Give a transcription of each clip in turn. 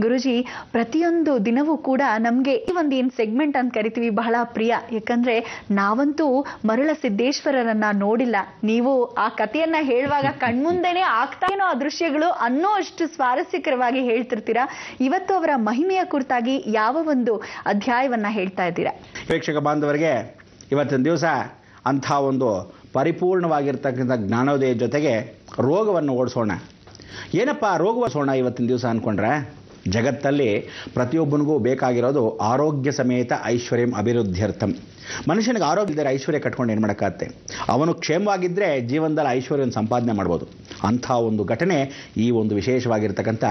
ಗುರುಜಿ, ಪ್ರತಿಯೊಂದು ದಿನವೂ ಕೂಡ ನಮಗೆ ಈ ಒಂದು ಏನು ಸೆಗ್ಮೆಂಟ್ ಅಂತ ಕರಿತೀವಿ ಬಹಳ ಪ್ರಿಯ. ಯಾಕಂದ್ರೆ ನಾವಂತೂ ಮರಳ ಸಿದ್ದೇಶ್ವರರನ್ನ ನೋಡಿಲ್ಲ. ನೀವು ಆ ಕಥೆಯನ್ನ ಹೇಳುವಾಗ ಕಣ್ಮುಂದೆನೆ ಆಗ್ತಾ ಏನೋ ಆ ದೃಶ್ಯಗಳು ಅನ್ನೋ ಅಷ್ಟು ಸ್ವಾರಸ್ಯಕರವಾಗಿ ಹೇಳ್ತಿರ್ತೀರಾ. ಇವತ್ತು ಅವರ ಮಹಿಮೆಯ ಕುರಿತಾಗಿ ಯಾವ ಒಂದು ಅಧ್ಯಾಯವನ್ನ ಹೇಳ್ತಾ ಇದ್ದೀರಾ? ಪ್ರೇಕ್ಷಕ ಬಾಂಧವರಿಗೆ ಇವತ್ತಿನ ದಿವಸ ಅಂಥ ಒಂದು ಪರಿಪೂರ್ಣವಾಗಿರ್ತಕ್ಕಂಥ ಜ್ಞಾನೋದಯ ಜೊತೆಗೆ ರೋಗವನ್ನು ಓಡಿಸೋಣ. ಏನಪ್ಪ ರೋಗ ಓಡಿಸೋಣ ಇವತ್ತಿನ ದಿವಸ ಅಂದ್ಕೊಂಡ್ರೆ, ಜಗತ್ತಲ್ಲಿ ಪ್ರತಿಯೊಬ್ಬನಿಗೂ ಬೇಕಾಗಿರೋದು ಆರೋಗ್ಯ ಸಮೇತ ಐಶ್ವರ್ಯಂ ಅಭಿವೃದ್ಧ್ಯರ್ಥಂ. ಮನುಷ್ಯನಿಗೆ ಆರೋಗ್ಯ ಇದ್ದರೆ ಐಶ್ವರ್ಯ ಕಟ್ಕೊಂಡು ಏನು ಮಾಡೋಕ್ಕಾಗತ್ತೆ? ಅವನು ಕ್ಷೇಮವಾಗಿದ್ದರೆ ಜೀವನದಲ್ಲಿ ಐಶ್ವರ್ಯವನ್ನು ಸಂಪಾದನೆ ಮಾಡ್ಬೋದು. ಅಂಥ ಒಂದು ಘಟನೆ ಈ ಒಂದು ವಿಶೇಷವಾಗಿರ್ತಕ್ಕಂಥ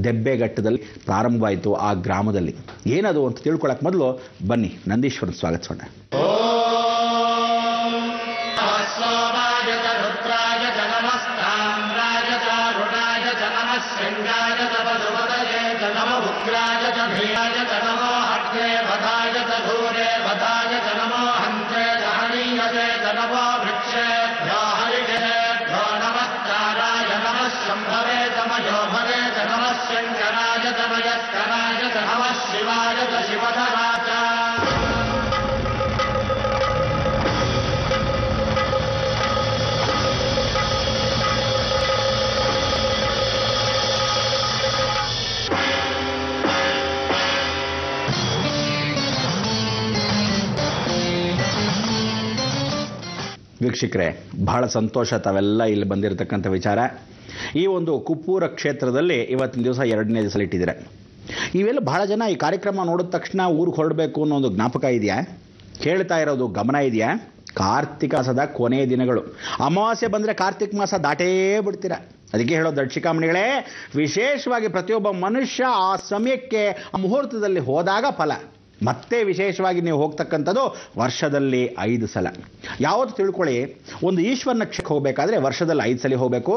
ದೆಬ್ಬೆಘಟ್ಟದಲ್ಲಿ ಪ್ರಾರಂಭವಾಯಿತು ಆ ಗ್ರಾಮದಲ್ಲಿ. ಏನದು ಅಂತ ತಿಳ್ಕೊಳ್ಳೋಕೆ ಮೊದಲು ಬನ್ನಿ ನಂದೀಶ್ವರನ ಸ್ವಾಗತಿಸೋಣ. ವೀಕ್ಷಕರೇ, ಬಹಳ ಸಂತೋಷ ತಾವೆಲ್ಲ ಇಲ್ಲಿ ಬಂದಿರತಕ್ಕಂಥ ವಿಚಾರ. ಈ ಒಂದು ಕುಪ್ಪೂರ ಕ್ಷೇತ್ರದಲ್ಲಿ ಇವತ್ತಿನ ದಿವಸ 2ನೇ ದಿವಸ ಇಟ್ಟಿದ್ದಾರೆ. ಇವೆಲ್ಲ ಬಹಳ ಜನ ಈ ಕಾರ್ಯಕ್ರಮ ನೋಡಿದ ತಕ್ಷಣ ಊರಿಗೆ ಹೊರಡಬೇಕು ಅನ್ನೋ ಒಂದು ಜ್ಞಾಪಕ ಇದೆಯಾ? ಕೇಳ್ತಾ ಇರೋದು ಗಮನ ಇದೆಯಾ? ಕಾರ್ತಿಕ ಮಾಸದ ಕೊನೆಯ ದಿನಗಳು, ಅಮಾವಾಸ್ಯೆ ಬಂದರೆ ಕಾರ್ತಿಕ ಮಾಸ ದಾಟೇ ಬಿಡ್ತೀರ. ಅದಕ್ಕೆ ಹೇಳೋದು ದರ್ಶಿಕಾಮಣಿಗಳೇ, ವಿಶೇಷವಾಗಿ ಪ್ರತಿಯೊಬ್ಬ ಮನುಷ್ಯ ಆ ಸಮಯಕ್ಕೆ ಆ ಮುಹೂರ್ತದಲ್ಲಿ ಹೋದಾಗ ಫಲ. ಮತ್ತೆ ವಿಶೇಷವಾಗಿ ನೀವು ಹೋಗ್ತಕ್ಕಂಥದ್ದು ವರ್ಷದಲ್ಲಿ 5 ಸಲ. ಯಾವತ್ತು ತಿಳ್ಕೊಳ್ಳಿ, ಒಂದು ಈಶ್ವರನ ಕ್ಷೇತ್ರಕ್ಕೆ ಹೋಗಬೇಕಾದ್ರೆ ವರ್ಷದಲ್ಲಿ 5 ಸಲ ಹೋಗಬೇಕು.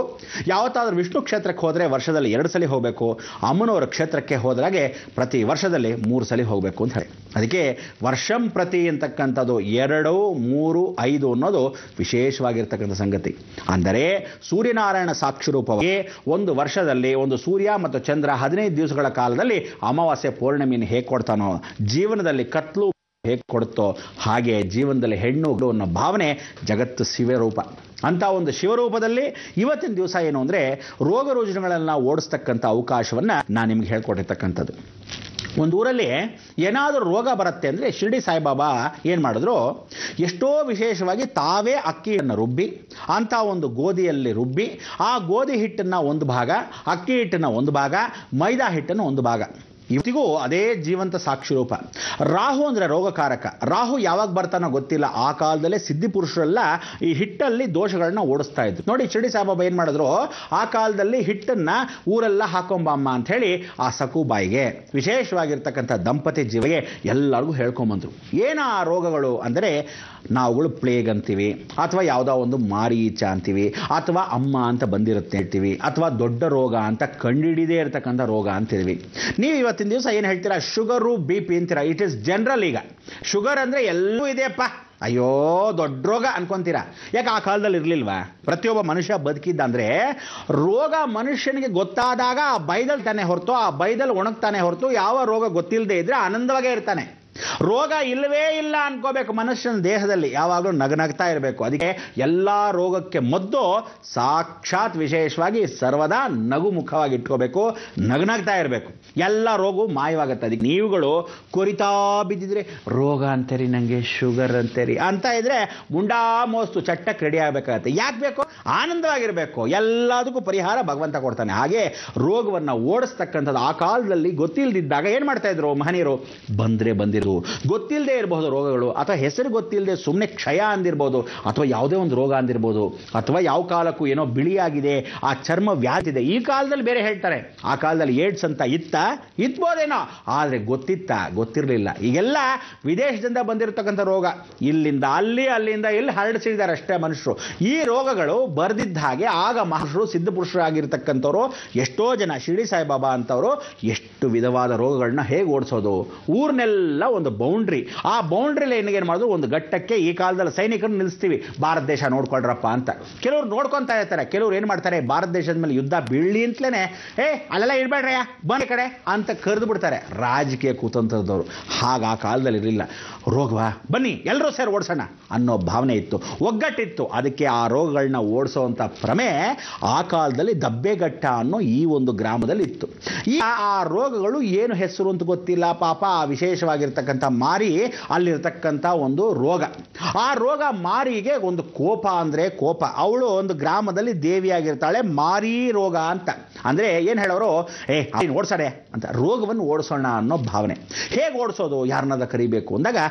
ಯಾವತ್ತಾದ್ರೂ ವಿಷ್ಣು ಕ್ಷೇತ್ರಕ್ಕೆ ಹೋದರೆ ವರ್ಷದಲ್ಲಿ 2 ಸಲ ಹೋಗಬೇಕು. ಅಮ್ಮನವರ ಕ್ಷೇತ್ರಕ್ಕೆ ಹೋದ್ರಾಗೆ ಪ್ರತಿ ವರ್ಷದಲ್ಲಿ 3 ಸಲ ಹೋಗಬೇಕು ಅಂತ ಹೇಳಿ. ಅದಕ್ಕೆ ವರ್ಷಂ ಪ್ರತಿ ಅಂತಕ್ಕಂಥದ್ದು 2, 3, 5 ಅನ್ನೋದು ವಿಶೇಷವಾಗಿರ್ತಕ್ಕಂಥ ಸಂಗತಿ. ಅಂದರೆ ಸೂರ್ಯನಾರಾಯಣ ಸಾಕ್ಷಿರೂಪವಾಗಿ ಒಂದು ವರ್ಷದಲ್ಲಿ ಒಂದು ಸೂರ್ಯ ಮತ್ತು ಚಂದ್ರ 15 ದಿವಸಗಳ ಕಾಲದಲ್ಲಿ ಅಮಾವಾಸ್ಯೆ ಪೌರ್ಣಮಿಯನ್ನು ಹೇಗೆ ಕೊಡ್ತಾನೋ, ಜೀವನದಲ್ಲಿ ಕತ್ಲು ಹೇಗೆ ಕೊಡುತ್ತೋ ಹಾಗೆ ಜೀವನದಲ್ಲಿ ಹೆಣ್ಣು ಅನ್ನೋ ಭಾವನೆ ಜಗತ್ತು ಶಿವರೂಪ. ಅಂತ ಒಂದು ಶಿವರೂಪದಲ್ಲಿ ಇವತ್ತಿನ ದಿವಸ ಏನು ಅಂದರೆ ರೋಗ ರುಜಿನಗಳನ್ನು ಓಡಿಸ್ತಕ್ಕಂಥ ಅವಕಾಶವನ್ನು ನಾನು ನಿಮ್ಗೆ ಹೇಳ್ಕೊಟ್ಟಿರ್ತಕ್ಕಂಥದ್ದು. ಒಂದು ಊರಲ್ಲಿ ಏನಾದರೂ ರೋಗ ಬರುತ್ತೆ ಅಂದರೆ ಶಿರ್ಡಿ ಸಾಯಿಬಾಬಾ ಏನು ಮಾಡಿದ್ರು, ಎಷ್ಟೋ ವಿಶೇಷವಾಗಿ ತಾವೇ ಅಕ್ಕಿಯನ್ನು ರುಬ್ಬಿ ಅಂಥ ಒಂದು ಗೋಧಿಯಲ್ಲಿ ರುಬ್ಬಿ ಆ ಗೋಧಿ ಹಿಟ್ಟನ್ನು ಒಂದು ಭಾಗ, ಅಕ್ಕಿ ಹಿಟ್ಟನ್ನು ಒಂದು ಭಾಗ, ಮೈದಾ ಹಿಟ್ಟನ್ನು ಒಂದು ಭಾಗ. ಇವತ್ತಿಗೂ ಅದೇ ಜೀವಂತ ಸಾಕ್ಷಿರೂಪ. ರಾಹು ಅಂದರೆ ರೋಗಕಾರಕ. ರಾಹು ಯಾವಾಗ ಬರ್ತಾನೋ ಗೊತ್ತಿಲ್ಲ. ಆ ಕಾಲದಲ್ಲೇ ಸಿದ್ಧಿಪುರುಷರೆಲ್ಲ ಈ ಹಿಟ್ಟಲ್ಲಿ ದೋಷಗಳನ್ನ ಓಡಿಸ್ತಾ ಇದ್ರು. ನೋಡಿ, ಶಿರ್ಡಿ ಸಾಯಿಬಾಬಾ ಏನು ಮಾಡಿದ್ರು, ಆ ಕಾಲದಲ್ಲಿ ಹಿಟ್ಟನ್ನು ಊರೆಲ್ಲ ಹಾಕೊಂಬಮ್ಮ ಅಂತ ಹೇಳಿ ಆ ಸಕುಬಾಯಿಗೆ, ವಿಶೇಷವಾಗಿರ್ತಕ್ಕಂಥ ದಂಪತಿ ಜೀವಿಗೆ ಎಲ್ಲರಿಗೂ ಹೇಳ್ಕೊಂಬಂದ್ರು. ಏನು ಆ ರೋಗಗಳು ಅಂದರೆ, ನಾವುಗಳು ಪ್ಲೇಗ್ ಅಂತೀವಿ, ಅಥವಾ ಯಾವುದೋ ಒಂದು ಮಾರೀಚ ಅಂತೀವಿ, ಅಥವಾ ಅಮ್ಮ ಅಂತ ಬಂದಿರುತ್ತೆ ಹೇಳ್ತೀವಿ, ಅಥವಾ ದೊಡ್ಡ ರೋಗ ಅಂತ ಕಂಡುಹಿಡಿದೇ ಇರತಕ್ಕಂಥ ರೋಗ ಅಂತೀವಿ. ನೀವು ಇವತ್ತಿನ ದಿವಸ ಏನು ಹೇಳ್ತೀರಾ, ಶುಗರು BP ಅಂತೀರಾ. It is general. ಈಗ ಶುಗರ್ ಅಂದರೆ ಎಲ್ಲೂ ಇದೆಯಪ್ಪ, ಅಯ್ಯೋ ದೊಡ್ಡ ರೋಗ ಅನ್ಕೊಂತೀರಾ. ಯಾಕೆ ಆ ಕಾಲದಲ್ಲಿ ಇರಲಿಲ್ವಾ? ಪ್ರತಿಯೊಬ್ಬ ಮನುಷ್ಯ ಬದುಕಿದ್ದ ಅಂದರೆ ರೋಗ ಮನುಷ್ಯನಿಗೆ ಗೊತ್ತಾದಾಗ ಆ ಬೈದಲ್ ತಾನೇ ಹೊರತು, ಆ ಬೈದಲ್ ಒಣಗ್ತಾನೆ ಹೊರತು ಯಾವ ರೋಗ ಗೊತ್ತಿಲ್ಲದೆ ಇದ್ರೆ ಆನಂದವಾಗೇ ಇರ್ತಾನೆ. ರೋಗ ಇಲ್ಲವೇ ಇಲ್ಲ ಅನ್ಕೋಬೇಕು. ಮನುಷ್ಯನ ದೇಹದಲ್ಲಿ ಯಾವಾಗಲೂ ನಗನಗ್ತಾ ಇರಬೇಕು. ಅದಕ್ಕೆ ಎಲ್ಲ ರೋಗಕ್ಕೆ ಮದ್ದು ಸಾಕ್ಷಾತ್ ವಿಶೇಷವಾಗಿ ಸರ್ವದಾ ನಗುಮುಖವಾಗಿ ಇಟ್ಕೋಬೇಕು, ನಗನಗ್ತಾ ಇರಬೇಕು. ಎಲ್ಲ ರೋಗವು ಮಾಯವಾಗುತ್ತೆ. ಅದಕ್ಕೆ ನೀವುಗಳು ಕೊರಿತಾ ಬಿದ್ದಿದ್ರೆ ರೋಗ ಅಂತೀರಿ, ನನಗೆ ಶುಗರ್ ಅಂತೀರಿ ಅಂತ ಇದ್ರೆ ಗುಂಡಾ ಮೋಸ್ತು ಚಟ್ಟಕ್ಕೆ ರೆಡಿ ಆಗಬೇಕಾಗತ್ತೆ. ಯಾಕೆ ಬೇಕು? ಆನಂದವಾಗಿರಬೇಕು. ಎಲ್ಲದಕ್ಕೂ ಪರಿಹಾರ ಭಗವಂತ ಕೊಡ್ತಾನೆ. ಹಾಗೆ ರೋಗವನ್ನು ಓಡಿಸ್ತಕ್ಕಂಥದ್ದು ಆ ಕಾಲದಲ್ಲಿ ಗೊತ್ತಿಲ್ಲದಿದ್ದಾಗ ಏನು ಮಾಡ್ತಾ ಇದ್ರು ಮಹನೀಯರು? ಬಂದಿರು ಗೊತ್ತಿಲ್ಲದೆ ಇರಬಹುದು ರೋಗಗಳು, ಅಥವಾ ಹೆಸರು ಗೊತ್ತಿಲ್ಲದೆ ಸುಮ್ಮನೆ ಕ್ಷಯ ಅಂದಿರ್ಬೋದು, ಅಥವಾ ಯಾವುದೇ ಒಂದು ರೋಗ ಅಂದಿರ್ಬೋದು, ಅಥವಾ ಯಾವ ಕಾಲಕ್ಕೂ ಏನೋ ಬಿಳಿಯಾಗಿದೆ, ಆ ಚರ್ಮ ವ್ಯಾಧಿ ಇದೆ. ಈ ಕಾಲದಲ್ಲಿ ಬೇರೆ ಹೇಳ್ತಾರೆ, ಆ ಕಾಲದಲ್ಲಿ ಏಡ್ಸ್ ಅಂತ ಇತ್ಬೋದೇನೋ, ಆದರೆ ಗೊತ್ತಿರಲಿಲ್ಲ. ಈಗೆಲ್ಲ ವಿದೇಶದಿಂದ ಬಂದಿರತಕ್ಕಂಥ ರೋಗ, ಇಲ್ಲಿಂದ ಅಲ್ಲಿ, ಅಲ್ಲಿಂದ ಇಲ್ಲಿ ಹರಡಿಸಿದ್ದಾರೆ ಅಷ್ಟೇ ಮನುಷ್ಯರು. ಈ ರೋಗಗಳು ಬರ್ದಿದ್ದ ಹಾಗೆ ಆಗ ಮಹರ್ಷರು ಸಿದ್ಧಪುರುಷರಾಗಿರ್ತಕ್ಕಂಥವ್ರು ಎಷ್ಟೋ ಜನ, ಶಿರ್ಡಿ ಸಾಯಿಬಾಬಾ ಅಂತವರು ಎಷ್ಟು ವಿಧವಾದ ರೋಗಗಳನ್ನ ಹೇಗೆ ಓಡಿಸೋದು, ಊರ್ನೆಲ್ಲ ಒಂದು ಬೌಂಡ್ರಿ. ಆ ಬೌಂಡ್ರಿ ಲೈನ್ಗೆ ಏನು ಮಾಡಿದ್ರು, ಒಂದು ಘಟ್ಟಕ್ಕೆ ಈ ಕಾಲದಲ್ಲಿ ಸೈನಿಕರನ್ನು ನಿಲ್ಲಿಸ್ತೀವಿ, ಭಾರತ ದೇಶ ನೋಡ್ಕೊಳ್ರಪ್ಪ ಅಂತ. ಕೆಲವರು ನೋಡ್ಕೊತಾ ಇರ್ತಾರೆ, ಕೆಲವರು ಏನು ಮಾಡ್ತಾರೆ, ಭಾರತ ದೇಶದ ಮೇಲೆ ಯುದ್ಧ ಬೀಳಲಿ ಅಂತಲೇ ಅಲ್ಲೆಲ್ಲ ಇಡಬೇಡ್ರಯ್ಯ ಬನ್ನಿ ಕಡೆ ಅಂತ ಕರೆದು ಬಿಡ್ತಾರೆ ರಾಜಕೀಯ ಕುತಂತ್ರದವರು. ಹಾಗ ಆ ಕಾಲದಲ್ಲಿ ಇರಲಿಲ್ಲ. ರೋಗವಾ ಬನ್ನಿ ಎಲ್ಲರೂ ಸೇರಿ ಓಡಿಸೋಣ ಅನ್ನೋ ಭಾವನೆ ಇತ್ತು, ಒಗ್ಗಟ್ಟಿತ್ತು. ಅದಕ್ಕೆ ಆ ರೋಗಗಳನ್ನ ಓಡಿಸೋವಂಥ ಭ್ರಮೆ ಆ ಕಾಲದಲ್ಲಿ ದಬ್ಬೆಘಟ್ಟ ಅನ್ನೋ ಈ ಒಂದು ಗ್ರಾಮದಲ್ಲಿ ಇತ್ತು. ಈ ಆ ರೋಗಗಳು ಏನು ಹೆಸರು ಅಂತ ಗೊತ್ತಿಲ್ಲ ಪಾಪ. ಆ ವಿಶೇಷವಾಗಿರ್ತಕ್ಕಂಥ ಮಾರಿ ಅಲ್ಲಿರ್ತಕ್ಕಂಥ ಒಂದು ರೋಗ. ಆ ರೋಗ ಮಾರಿಗೆ ಒಂದು ಕೋಪ ಅಂದರೆ ಕೋಪ. ಅವಳು ಒಂದು ಗ್ರಾಮದಲ್ಲಿ ದೇವಿಯಾಗಿರ್ತಾಳೆ, ಮಾರಿ ರೋಗ ಅಂತ. ಅಂದರೆ ಏನು ಹೇಳೋರು, ಓಡಿಸೋಣ ಅಂತ, ರೋಗವನ್ನು ಓಡಿಸೋಣ ಅನ್ನೋ ಭಾವನೆ. ಹೇಗೆ ಓಡಿಸೋದು, ಯಾರನ್ನಾದ ಕರಿಬೇಕು ಅಂದಾಗ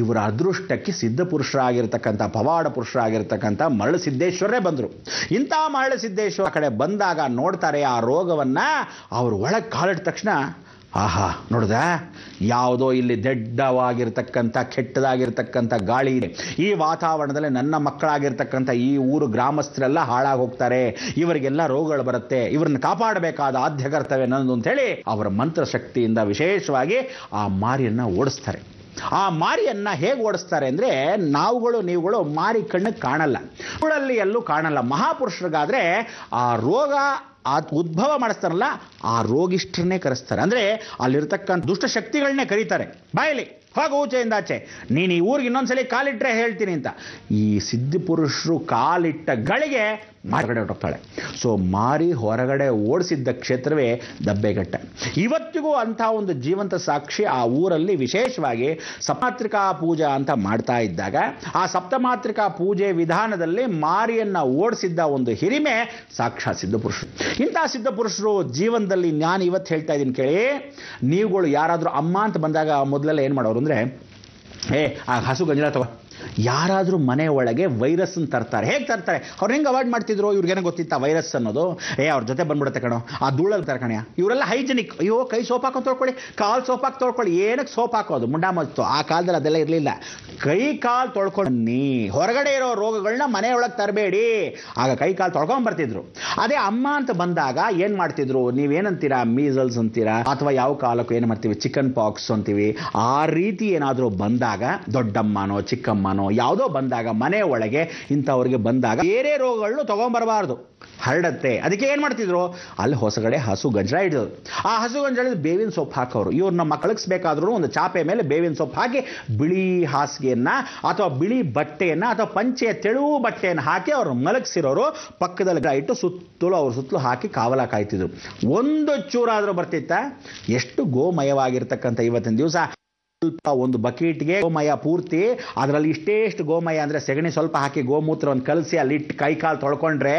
ಇವರ ಅದೃಷ್ಟಕ್ಕೆ ಸಿದ್ಧಪುರುಷರಾಗಿರ್ತಕ್ಕಂಥ ಪವಾಡ ಪುರುಷರಾಗಿರ್ತಕ್ಕಂಥ ಮರಳಸಿದ್ದೇಶ್ವರೇ ಬಂದರು. ಇಂಥ ಮರಳಸಿದ್ದೇಶ್ವರ ಕಡೆ ಬಂದಾಗ ನೋಡ್ತಾರೆ ಆ ರೋಗವನ್ನು. ಅವರು ಒಳಗೆ ಕಾಲಿಟ್ಟ ತಕ್ಷಣ ಆಹಾ ನೋಡ್ದ, ಯಾವುದೋ ಇಲ್ಲಿ ದಡ್ಡವಾಗಿರ್ತಕ್ಕಂಥ ಕೆಟ್ಟದಾಗಿರ್ತಕ್ಕಂಥ ಗಾಳಿ ಇದೆ. ಈ ವಾತಾವರಣದಲ್ಲಿ ನನ್ನ ಮಕ್ಕಳಾಗಿರ್ತಕ್ಕಂಥ ಈ ಊರು ಗ್ರಾಮಸ್ಥರೆಲ್ಲ ಹಾಳಾಗಿ ಹೋಗ್ತಾರೆ, ಇವರಿಗೆಲ್ಲ ರೋಗಗಳು ಬರುತ್ತೆ, ಇವ್ರನ್ನ ಕಾಪಾಡಬೇಕಾದ ಆದ್ಯ ಕರ್ತವ್ಯ ನನ್ನದು ಅಂತ ಹೇಳಿ ಅವರ ಮಂತ್ರಶಕ್ತಿಯಿಂದ ವಿಶೇಷವಾಗಿ ಆ ಮಾರಿಯನ್ನು ಓಡಿಸ್ತಾರೆ. ಆ ಮಾರಿಯನ್ನು ಹೇಗೆ ಓಡಿಸ್ತಾರೆ ಅಂದರೆ, ನೀವುಗಳು ಮಾರಿ ಕಣ್ಣಿಗೆ ಕಾಣಲ್ಲ, ಊರಲ್ಲಿ ಎಲ್ಲೂ ಕಾಣಲ್ಲ. ಮಹಾಪುರುಷರಿಗಾದರೆ ಆ ರೋಗ ಉದ್ಭವ ಮಾಡಿಸ್ತಾರಲ್ಲ, ಆ ರೋಗಿಷ್ಠರನ್ನೇ ಕರೆಸ್ತಾರೆ. ಅಂದರೆ ಅಲ್ಲಿರ್ತಕ್ಕಂಥ ದುಷ್ಟಶಕ್ತಿಗಳನ್ನೇ ಕರೀತಾರೆ, ಬಾಯಲ್ಲಿ ಹೋಗ ಊಚೆಯಿಂದ ಆಚೆ, ನೀನು ಈ ಊರಿಗೆ ಇನ್ನೊಂದ್ಸಲಿ ಕಾಲಿಟ್ಟರೆ ಹೇಳ್ತೀನಿ ಅಂತ. ಈ ಸಿದ್ಧಪುರುಷರು ಕಾಲಿಟ್ಟ ಗಳಿಗೆ ಹೊರಗಡೆ ಹೊರಟಾಳೆ. ಸೊ ಮಾರಿ ಹೊರಗಡೆ ಓಡಿಸಿದ್ದ ಕ್ಷೇತ್ರವೇ ದಬ್ಬೆಘಟ್ಟ. ಇವತ್ತಿಗೂ ಅಂಥ ಒಂದು ಜೀವಂತ ಸಾಕ್ಷಿ ಆ ಊರಲ್ಲಿ. ವಿಶೇಷವಾಗಿ ಸಪ್ತಮಾತೃಕಾ ಪೂಜೆ ಅಂತ ಮಾಡ್ತಾ ಇದ್ದಾಗ ಆ ಸಪ್ತಮಾತೃಕಾ ಪೂಜೆ ವಿಧಾನದಲ್ಲಿ ಮಾರಿಯನ್ನು ಓಡಿಸಿದ್ದ ಒಂದು ಹಿರಿಮೆ ಸಾಕ್ಷಾತ್ ಸಿದ್ಧಪುರುಷರು. ಇಂಥ ಸಿದ್ಧಪುರುಷರು ಜೀವನದಲ್ಲಿ ನಾನು ಇವತ್ತು ಹೇಳ್ತಾ ಇದ್ದೀನಿ ಕೇಳಿ. ನೀವುಗಳು ಯಾರಾದರೂ ಅಮ್ಮ ಅಂತ ಬಂದಾಗ ಮೊದಲೆಲ್ಲ ಏನು ಮಾಡೋರು ಅಂದರೆ, ಆ ಹಸು ಗಂಜಲ ತಗೋ. ಯಾರಾದರೂ ಮನೆ ಒಳಗೆ ವೈರಸ್ ತರ್ತಾರೆ. ಹೇಗೆ ತರ್ತಾರೆ, ಅವ್ರು ಹೆಂಗೆ ಅವಾಯ್ಡ್ ಮಾಡ್ತಿದ್ರು, ಇವ್ರಿಗೇನೋ ಗೊತ್ತಿತ್ತ ವೈರಸ್ ಅನ್ನೋದು. ಅವ್ರ ಜೊತೆ ಬಂದ್ಬಿಡುತ್ತೆ ಕಣೋ, ಆ ಧೂಳಲ್ಲಿ ತರ್ಕಣ್ಯ. ಇವರೆಲ್ಲ ಹೈಜಿನಿಕ್. ಅಯ್ಯೋ ಕೈ ಸೋಪ್ ಹಾಕೊಂಡು ತೊಳ್ಕೊಳ್ಳಿ, ಕಾಲು ಸೋಪ್ ಹಾಕಿ ತೊಳ್ಕೊಳ್ಳಿ. ಏನಕ್ಕೆ ಸೋಪ್ ಹಾಕೋದು, ಮುಂಡ ಮಸ್ತು. ಆ ಕಾಲದಲ್ಲಿ ಅದೆಲ್ಲ ಇರಲಿಲ್ಲ. ಕೈ ಕಾಲು ತೊಳ್ಕೊಂಡು ಹೊರಗಡೆ ಇರೋ ರೋಗಗಳನ್ನ ಮನೆಯೊಳಗೆ ತರಬೇಡಿ. ಆಗ ಕೈ ಕಾಲು ತೊಳ್ಕೊಂಡು ಬರ್ತಿದ್ರು. ಅದೇ ಅಮ್ಮ ಅಂತ ಬಂದಾಗ ಏನು ಮಾಡ್ತಿದ್ರು, ನೀವೇನಂತೀರಾ, ಮೀಸಲ್ಸ್ ಅಂತೀರಾ, ಅಥವಾ ಯಾವ ಕಾಲಕ್ಕೂ ಏನು ಮಾಡ್ತೀವಿ, ಚಿಕನ್ ಪಾಕ್ಸ್ ಅಂತೀವಿ. ಆ ರೀತಿ ಏನಾದರೂ ಬಂದಾಗ, ದೊಡ್ಡಮ್ಮನೋ ಚಿಕ್ಕಮ್ಮನೋ ಯಾವುದೋ ಬಂದಾಗ ಮನೆ ಒಳಗೆ ಇಂಥವ್ರಿಗೆ ಬಂದಾಗ ಬೇರೆ ರೋಗಗಳನ್ನು ತಗೊಂಡ್ಬರಬಾರ್ದು, ಹರಡತ್ತೆ. ಅದಕ್ಕೆ ಏನು ಮಾಡ್ತಿದ್ರು, ಅಲ್ಲಿ ಹೊಸಗಡೆ ಹಸು ಗಂಜಲ ಇಡೋದು. ಆ ಹಸು ಗಂಜಲ ಬೇವಿನ ಸೊಪ್ಪು ಹಾಕೋರು. ಇವ್ರನ್ನ ಮಕ್ಕಳಿಸ್ಬೇಕಾದ್ರೂ ಒಂದು ಚಾಪೆ ಮೇಲೆ ಬೇವಿನ ಸೊಪ್ಪು ಹಾಕಿ ಬಿಳಿ ಹಾಸಿಗೆಯನ್ನು ಅಥವಾ ಬಿಳಿ ಬಟ್ಟೆಯನ್ನು ಅಥವಾ ಪಂಚೆಯ ತೆಳುವು ಬಟ್ಟೆಯನ್ನು ಹಾಕಿ ಅವ್ರು ಮಲಗಿಸಿರೋರು ಪಕ್ಕದಲ್ಲಿ ಇಟ್ಟು ಸುತ್ತಲೂ ಅವ್ರ ಸುತ್ತಲೂ ಹಾಕಿ ಕಾವಲ ಕಾಯ್ತಿದ್ರು. ಒಂದು ಚೂರಾದರೂ ಬರ್ತಿತ್ತ. ಎಷ್ಟು ಗೋಮಯವಾಗಿರ್ತಕ್ಕಂಥ ಇವತ್ತಿನ ದಿವಸ ಸ್ವಲ್ಪ ಒಂದು ಬಕೆಟ್ಗೆ ಗೋಮಯ ಪೂರ್ತಿ, ಅದರಲ್ಲಿ ಇಷ್ಟೇಷ್ಟು ಗೋಮಯ ಅಂದರೆ ಸೆಗಣಿ ಸ್ವಲ್ಪ ಹಾಕಿ ಗೋಮೂತ್ರವನ್ನು ಕಲಸಿ ಅಲ್ಲಿ ಇಟ್ಟು ಕೈ ಕಾಲು ತೊಳ್ಕೊಂಡ್ರೆ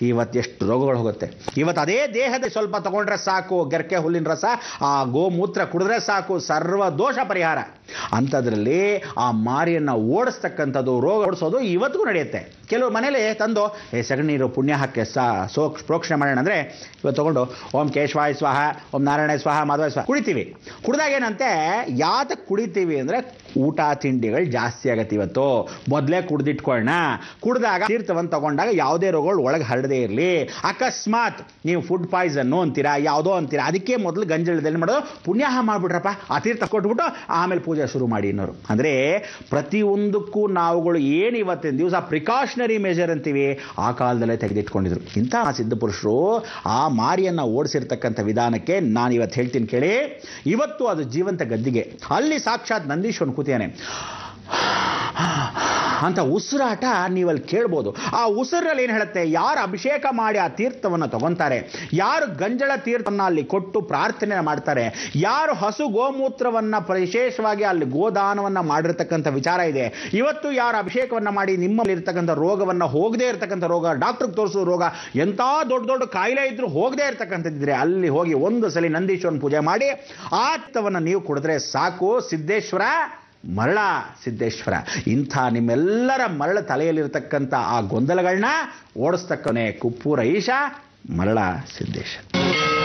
ಇವತ್ತು ಎಷ್ಟು ರೋಗಗಳು ಹೋಗುತ್ತೆ. ಇವತ್ತು ಅದೇ ದೇಹದ ಸ್ವಲ್ಪ ತಗೊಂಡ್ರೆ ಸಾಕು, ಗೆರ್ಕೆ ಹುಲ್ಲಿನ ರಸ, ಆ ಗೋಮೂತ್ರ ಕುಡಿದ್ರೆ ಸಾಕು, ಸರ್ವ ದೋಷ ಪರಿಹಾರ. ಅಂಥದ್ರಲ್ಲಿ ಆ ಮಾರಿಯನ್ನು ಓಡಿಸ್ತಕ್ಕಂಥದ್ದು, ರೋಗ ಓಡಿಸೋದು ಇವತ್ತಿಗೂ ನಡೆಯುತ್ತೆ. ಕೆಲವು ಮನೇಲಿ ತಂದು ಸೆಗಣಿ ನೀರು ಪುಣ್ಯ ಹಾಕಿ ಪ್ರೋಕ್ಷಣೆ ಮಾಡೋಣ ಅಂದರೆ ಇವತ್ತು ತೊಗೊಂಡು ಓಂ ಕೇಶವಾಯ ಸ್ವಾಹ, ಓಂ ನಾರಾಯಣ ಸ್ವಾಹ, ಮಾಧವಾಯ ಸ್ವಾಹ ಕುಡಿತೀವಿ. ಕುಡಿದಾಗ ಏನಂತೆ, ಯಾತಕ್ಕೆ ಕುಡಿತೀವಿ ಅಂದರೆ ಊಟ ತಿಂಡಿಗಳು ಜಾಸ್ತಿ ಆಗತ್ತೆ. ಇವತ್ತು ಮೊದಲೇ ಕುಡ್ದಿಟ್ಕೊಳ್ಳೋಣ. ಕುಡಿದಾಗ ತೀರ್ಥವನ್ನು ತಗೊಂಡಾಗ ಯಾವುದೇ ರೋಗಗಳು ಒಳಗೆ ಹರಡದೇ ಇರಲಿ. ಅಕಸ್ಮಾತ್ ನೀವು ಫುಡ್ ಪಾಯ್ಸನ್ನು ಅಂತೀರಾ, ಯಾವುದೋ ಅಂತೀರಾ, ಅದಕ್ಕೆ ಮೊದಲು ಗಂಜಲದಲ್ಲಿ ಮಾಡೋದು ಪುಣ್ಯಾಹ ಮಾಡಿಬಿಟ್ರಪ್ಪ, ಆ ತೀರ್ಥ ಕೊಟ್ಬಿಟ್ಟು ಆಮೇಲೆ ಪೂಜೆ ಶುರು ಮಾಡಿ ಅನ್ನೋರು. ಅಂದರೆ ಪ್ರತಿಯೊಂದಕ್ಕೂ ನಾವುಗಳು ಏನು ಇವತ್ತಿನ ದಿವಸ ಪ್ರಿಕಾಷನರಿ ಮೆಜರ್ ಅಂತೀವಿ, ಆ ಕಾಲದಲ್ಲೇ ತೆಗೆದಿಟ್ಕೊಂಡಿದ್ರು. ಇಂಥ ಸಿದ್ಧಪುರುಷರು ಆ ಮಾರಿಯನ್ನು ಓಡಿಸಿರ್ತಕ್ಕಂಥ ವಿಧಾನಕ್ಕೆ ನಾನು ಇವತ್ತು ಹೇಳ್ತೀನಿ ಕೇಳಿ. ಇವತ್ತು ಅದು ಜೀವಂತ ಗದ್ದಿಗೆ. ಅಲ್ಲಿ ಸಾಕ್ಷಾತ್ ನಂದೀಶ್ವರನ್ ಕೂತಿಯಾನೆ ಅಂತ ಉಸಿರಾಟ ನೀವಲ್ಲಿ ಕೇಳ್ಬೋದು. ಆ ಉಸಿರಲ್ಲಿ ಏನು ಹೇಳುತ್ತೆ, ಯಾರು ಅಭಿಷೇಕ ಮಾಡಿ ಆ ತೀರ್ಥವನ್ನು ತಗೊತಾರೆ, ಯಾರು ಗಂಜಳ ತೀರ್ಥವನ್ನು ಅಲ್ಲಿ ಕೊಟ್ಟು ಪ್ರಾರ್ಥನೆ ಮಾಡ್ತಾರೆ, ಯಾರು ಹಸು ಗೋಮೂತ್ರವನ್ನು ವಿಶೇಷವಾಗಿ ಅಲ್ಲಿ ಗೋದಾನವನ್ನು ಮಾಡಿರ್ತಕ್ಕಂಥ ವಿಚಾರ ಇದೆ. ಇವತ್ತು ಯಾರು ಅಭಿಷೇಕವನ್ನು ಮಾಡಿ ನಿಮ್ಮಲ್ಲಿ ಇರ್ತಕ್ಕಂಥ ರೋಗವನ್ನು, ಹೋಗದೇ ಇರ್ತಕ್ಕಂಥ ರೋಗ, ಡಾಕ್ಟ್ರಿಗೆ ತೋರಿಸೋ ರೋಗ, ಎಂಥ ದೊಡ್ಡ ದೊಡ್ಡ ಕಾಯಿಲೆ ಇದ್ರೂ ಹೋಗದೇ ಇರ್ತಕ್ಕಂಥದ್ದಿದ್ರೆ ಅಲ್ಲಿ ಹೋಗಿ ಒಂದು ಸಲ ನಂದೀಶ್ವರನ ಪೂಜೆ ಮಾಡಿ ಆ ತೀರ್ಥವನ್ನು ನೀವು ಕುಡಿದ್ರೆ ಸಾಕು. ಸಿದ್ದೇಶ್ವರ, ಮರಳ ಸಿದ್ದೇಶ್ವರ, ಇಂಥ ನಿಮ್ಮೆಲ್ಲರ ಮರಳ ತಲೆಯಲ್ಲಿರ್ತಕ್ಕಂಥ ಆ ಗೊಂದಲಗಳನ್ನ ಓಡಿಸ್ತಕ್ಕನೆ ಕುಪ್ಪೂರ ಈಶ ಮರಳ ಸಿದ್ದೇಶ್ವರ.